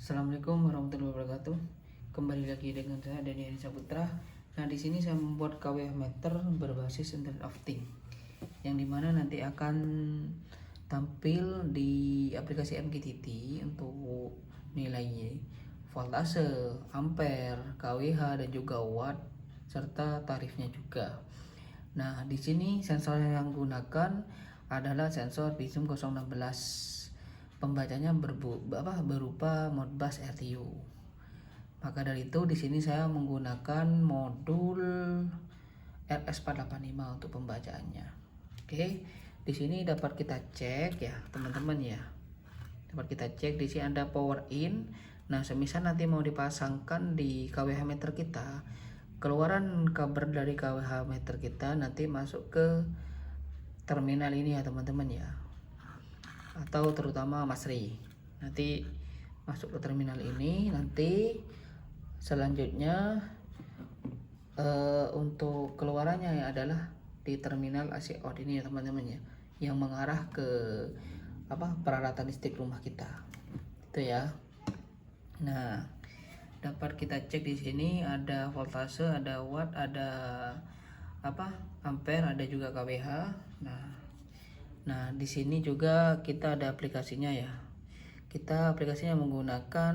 Assalamualaikum warahmatullahi wabarakatuh. Kembali lagi dengan saya Dani Anissa Putra. Nah, di sini saya membuat KWH meter berbasis Internet of Things, yang dimana nanti akan tampil di aplikasi MQTT untuk nilainya, voltase, ampere, KWH dan juga watt serta tarifnya juga. Nah, di sini sensor yang gunakan adalah sensor Prism 016. Pembacanya berupa Modbus RTU. Maka dari itu di sini saya menggunakan modul RS485 untuk pembacaannya. Oke, di sini dapat kita cek ya, teman-teman ya. Dapat kita cek di sini ada power in. Nah, semisal nanti mau dipasangkan di KWH meter kita, keluaran kabel dari KWH meter kita nanti masuk ke terminal ini ya, teman-teman ya. Atau terutama Mas Ri, nanti masuk ke terminal ini. Nanti selanjutnya untuk keluarannya adalah di terminal AC out ini ya, teman-teman ya, yang mengarah ke peralatan listrik rumah kita itu ya. Nah, dapat kita cek di sini ada voltase, ada watt, ada ampere, ada juga KWH. Nah, di sini juga kita ada aplikasinya ya. Kita aplikasinya menggunakan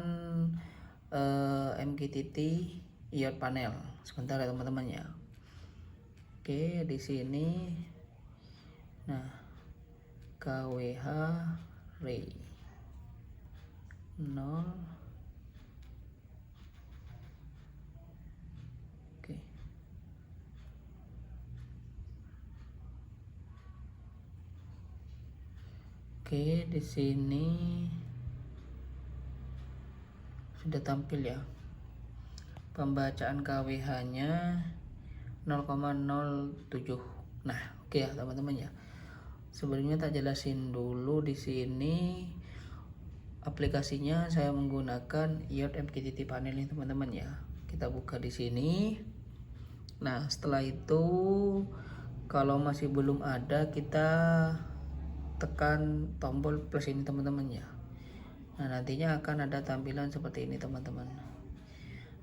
MQTT IoT panel. Sebentar ya, teman-teman ya. Oke, di sini. Nah, KWH Ray 0. Oke. Oke, di sini sudah tampil ya. Pembacaan KWH-nya 0,07. Nah, oke ya, teman-teman ya. Sebelumnya tak jelasin dulu di sini aplikasinya saya menggunakan IoT MQTT panel ini, teman-teman ya. Kita buka di sini. Nah, setelah itu kalau masih belum ada, kita tekan tombol plus ini, teman-teman ya. Nah, nantinya akan ada tampilan seperti ini, teman-teman.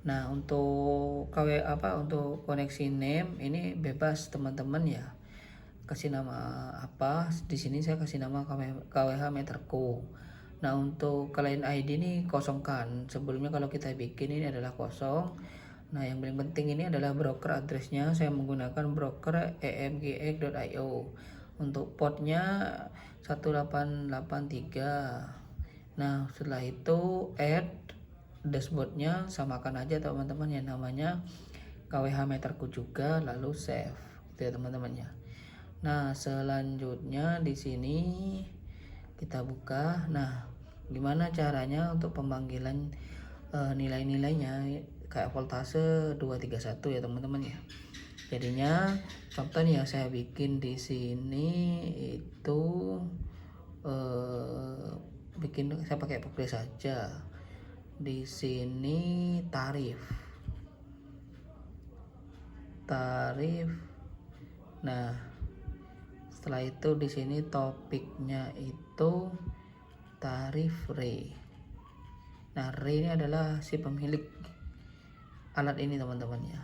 Nah, untuk untuk koneksi name ini bebas, teman-teman ya. Kasih nama apa? Di sini saya kasih nama KWH meterku. Nah, untuk client ID ini kosongkan. Sebelumnya kalau kita bikin ini adalah kosong. Nah, yang paling penting ini adalah broker addressnya. Saya menggunakan broker emgx.io. Untuk portnya 1883. Nah, setelah itu add dashboardnya, samakan aja teman-teman ya, namanya KWH meterku juga, lalu save gitu ya, teman-teman ya. Nah, selanjutnya di sini kita buka. Nah, gimana caranya untuk pemanggilan nilai-nilainya kayak voltase 231 ya, teman-teman ya. Jadinya contohnya saya bikin di sini itu saya pakai progres saja. Di sini tarif. Nah, setelah itu di sini topiknya itu tarif RE. Nah, RE ini adalah si pemilik alat ini, teman-teman ya.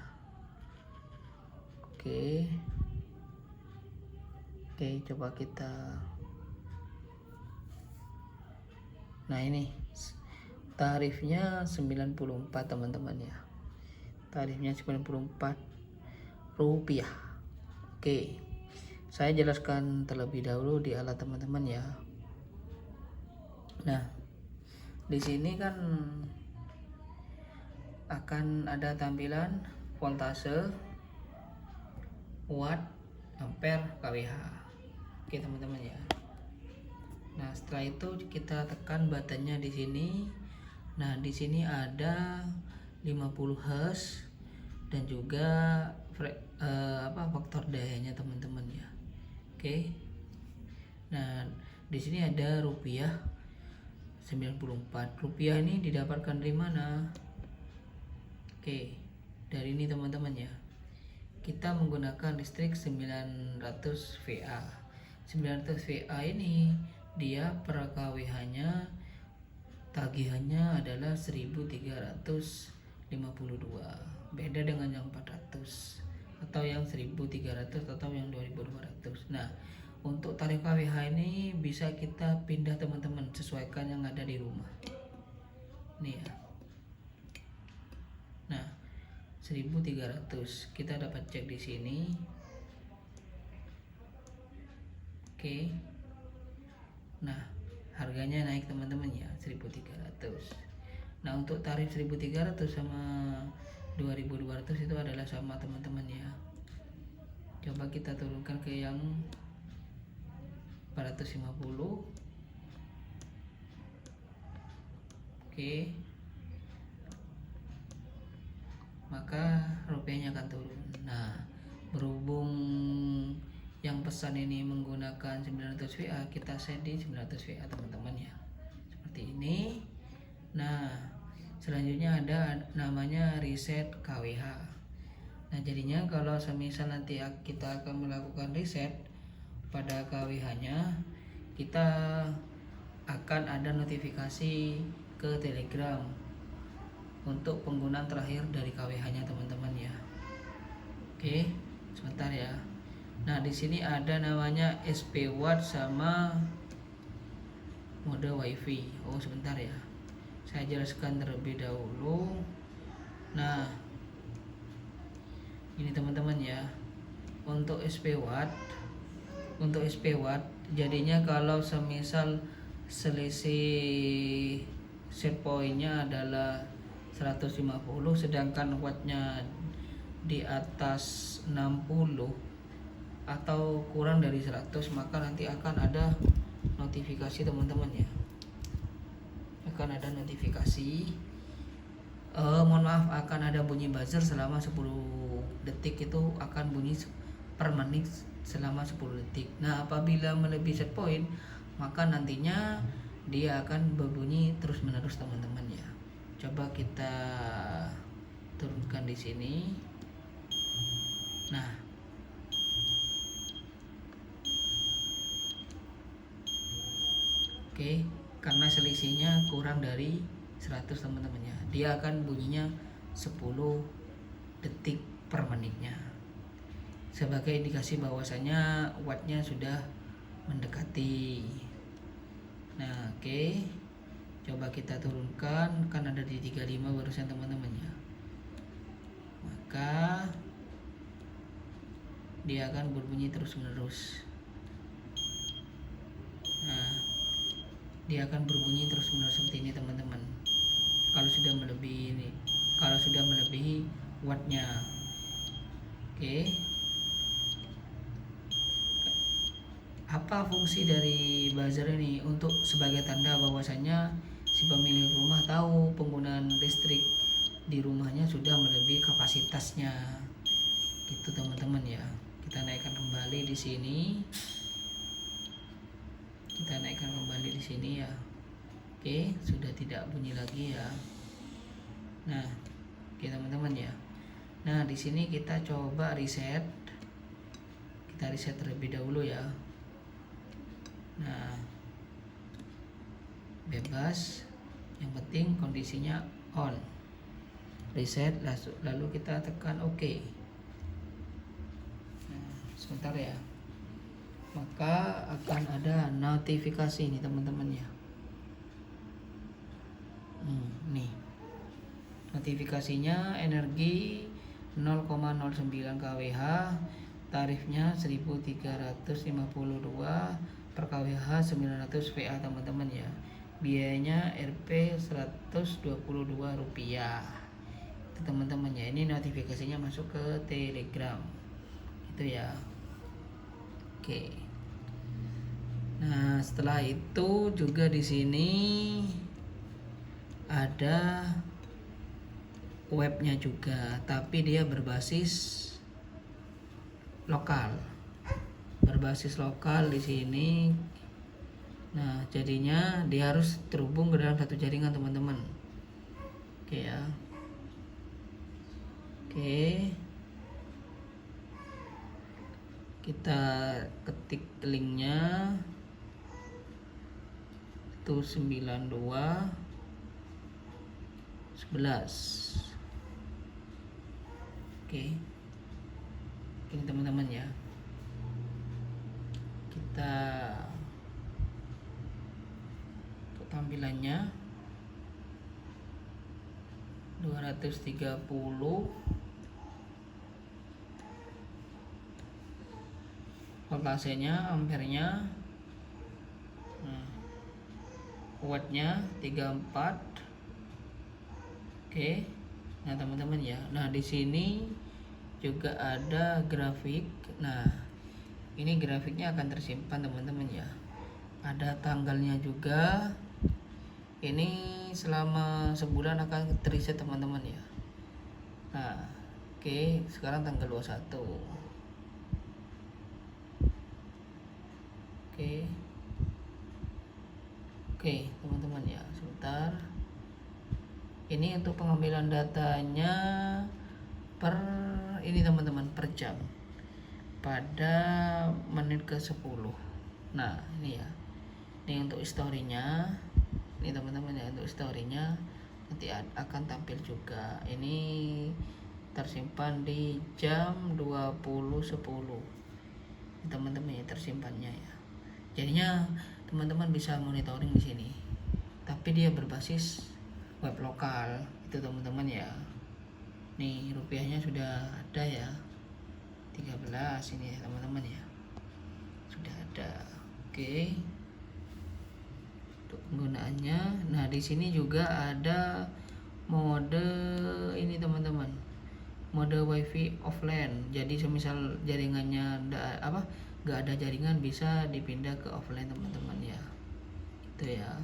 Oke, coba kita. Nah, ini tarifnya 94, teman-teman ya. Tarifnya 94 rupiah. Oke, saya jelaskan terlebih dahulu di alat, teman-teman ya. Nah, di sini kan akan ada tampilan voltase, watt, ampere, KWH. Oke, teman-teman ya. Nah, setelah itu kita tekan buttonnya di sini. Nah, di sini ada 50 Hz dan juga faktor dayanya, teman-teman ya. Oke. Nah, di sini ada rupiah 94. Rupiah ini didapatkan dari mana? Oke, dari ini, teman-teman ya. Kita menggunakan listrik 900 VA. 900 VA ini dia per KWH nya tagihannya adalah 1.352, beda dengan yang 400 atau yang 1.300 atau yang 2.200. Nah, untuk tarif KWH ini bisa kita pindah teman-teman, sesuaikan yang ada di rumah nih ya. Nah, 1.300 kita dapat cek di sini. Oke. Nah, harganya naik teman-teman ya, 1.300. Nah, untuk tarif 1.300 sama 2.200 itu adalah sama teman-teman ya. Coba kita turunkan ke yang 450. Oke. Maka rupiahnya akan turun. Nah, berhubung yang pesan ini menggunakan 900 VA, kita set di 900 VA teman-teman ya, seperti ini. Nah, selanjutnya ada namanya reset KWH. Nah, jadinya kalau semisal nanti kita akan melakukan reset pada KWH-nya, kita akan ada notifikasi ke Telegram untuk penggunaan terakhir dari KWH-nya teman-teman ya. Oke, sebentar ya. Nah, di sini ada namanya SP Watt sama mode WiFi. Oh, sebentar ya. Saya jelaskan terlebih dahulu. Nah, ini teman-teman ya. Untuk SP Watt, jadinya kalau semisal selisih set pointnya adalah 150, sedangkan wattnya di atas 60 atau kurang dari 100, maka nanti akan ada notifikasi teman-teman ya. Akan ada notifikasi, mohon maaf, akan ada bunyi buzzer selama 10 detik. Itu akan bunyi per menit selama 10 detik. Nah, apabila melebihi set point, maka nantinya dia akan berbunyi terus menerus teman-teman ya. Coba kita turunkan di sini. Nah, oke, karena selisihnya kurang dari 100 teman-teman ya, dia akan bunyinya 10 detik per menitnya, sebagai indikasi bahwasanya wattnya sudah mendekati. Nah, oke, coba kita turunkan, kan ada di 35 barusan teman-teman ya. Maka dia akan berbunyi terus menerus. Nah, dia akan berbunyi terus menerus seperti ini teman-teman. Kalau sudah melebihi wattnya. Oke. Apa fungsi dari buzzer ini? Untuk sebagai tanda bahwasanya si pemilik rumah tahu penggunaan listrik di rumahnya sudah melebihi kapasitasnya. Gitu teman-teman ya. Kita naikkan kembali di sini. Ya. Oke, sudah tidak bunyi lagi ya. Nah, oke teman-teman ya. Nah, di sini kita coba reset. Kita reset terlebih dahulu ya. Nah, bebas. Yang penting kondisinya on. Reset, lalu kita tekan OK. Nah, sebentar ya. Maka akan ada notifikasi ini teman-teman ya. Nih notifikasinya, energi 0,09 kWh, tarifnya 1.352 per kWh, 900 VA teman-teman ya. Biayanya Rp 122 rupiah. Itu teman-teman ya. Ini notifikasinya masuk ke Telegram. Itu ya. Oke. Nah, setelah itu juga di sini ada webnya juga, tapi dia berbasis lokal. Di sini. Nah, jadinya dia harus terhubung ke dalam satu jaringan teman-teman. Oke ya. Oke. Kita ketik linknya itu 92 Oke, ini teman-teman ya, kita untuk tampilannya 230 voltasenya, ampernya, wattnya 34. Oke, nah teman-teman ya, nah di sini juga ada grafik. Nah ini grafiknya akan tersimpan teman-teman ya, ada tanggalnya juga. Ini selama sebulan akan terreset teman-teman ya. Nah oke, sekarang tanggal 21. Oke teman-teman ya, sebentar. Ini untuk pengambilan datanya per ini teman-teman, per jam pada menit ke 10. Nah ini ya, ini untuk historinya. Ini teman-teman ya, untuk historinya nanti akan tampil juga. Ini tersimpan di jam 20.10 teman-teman ya, tersimpannya ya. Jadinya teman-teman bisa monitoring di sini, tapi dia berbasis web lokal itu teman-teman ya. Nih rupiahnya sudah ada ya, 13 ini ya teman-teman ya, sudah ada. Oke, untuk penggunaannya, nah di sini juga ada mode ini teman-teman, mode wifi offline. Jadi semisal jaringannya nggak ada jaringan, bisa dipindah ke offline teman-teman ya, itu ya.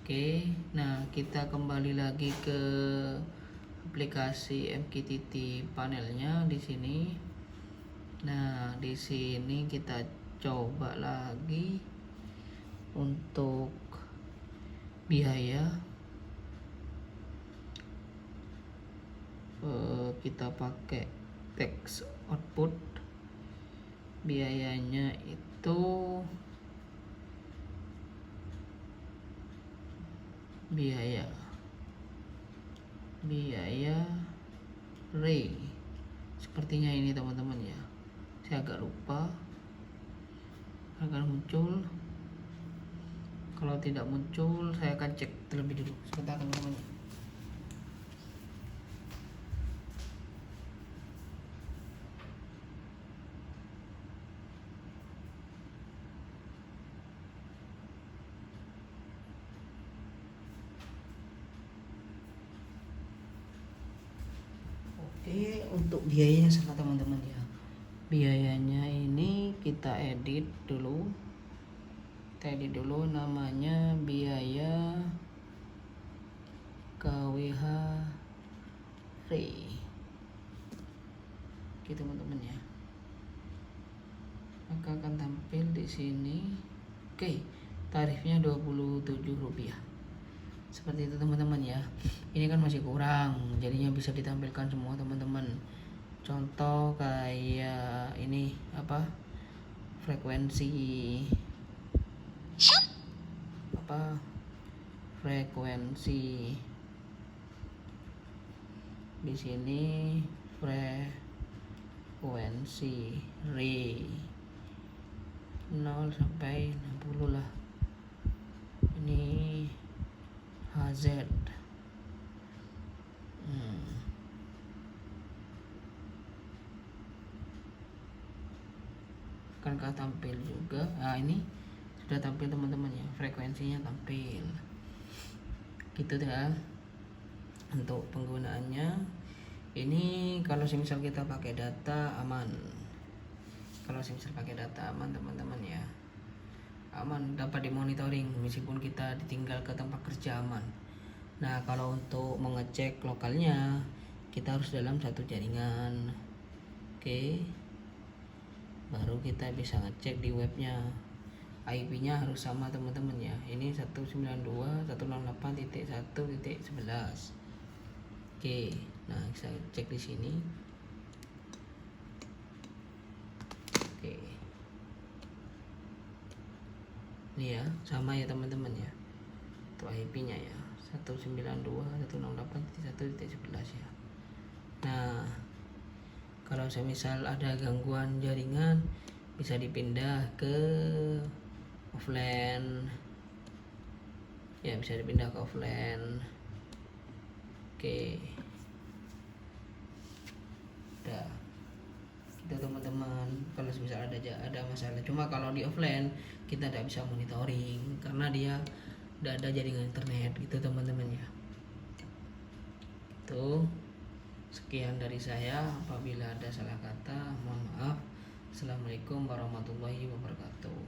Oke, nah kita kembali lagi ke aplikasi MQTT panelnya di sini. Nah di sini kita coba lagi untuk biaya. Kita pakai text output, biayanya itu biaya Ray sepertinya ini teman-teman ya, saya agak lupa. Akan muncul, kalau tidak muncul saya akan cek terlebih dulu, sebentar teman-teman. Oke, untuk biayanya sama teman-teman ya, biayanya ini kita edit dulu, namanya biaya KWH free gitu teman-teman ya, maka akan tampil di sini. Oke, tarifnya Rp27, seperti itu teman-teman ya. Ini kan masih kurang, jadinya bisa ditampilkan semua teman-teman. Contoh kayak ini frekuensi di sini, frekuensi Ray 0 sampai 60 lah. Ini HZ. Akankah tampil juga? Nah ini sudah tampil teman-teman ya, frekuensinya tampil gitu ya. Untuk penggunaannya ini, kalau misal kita pakai data aman, teman-teman ya, aman, dapat dimonitoring meskipun kita ditinggal ke tempat kerja, aman. Nah kalau untuk mengecek lokalnya, kita harus dalam satu jaringan. Oke, baru kita bisa ngecek di webnya. IP-nya harus sama teman-teman ya. Ini 192.168.1.11. Oke, nah saya cek di sini. Oke, ini ya, sama ya teman-teman ya, untuk IP-nya ya, 192.168.1.11 ya. Nah, kalau semisal ada gangguan jaringan bisa dipindah ke offline ya, bisa dipindah ke offline. Oke, udah itu teman-teman. Kalau misal ada masalah, cuma kalau di offline kita tidak bisa monitoring karena dia tidak ada jaringan internet gitu teman-teman ya. Itu sekian dari saya, apabila ada salah kata mohon maaf. Assalamualaikum warahmatullahi wabarakatuh.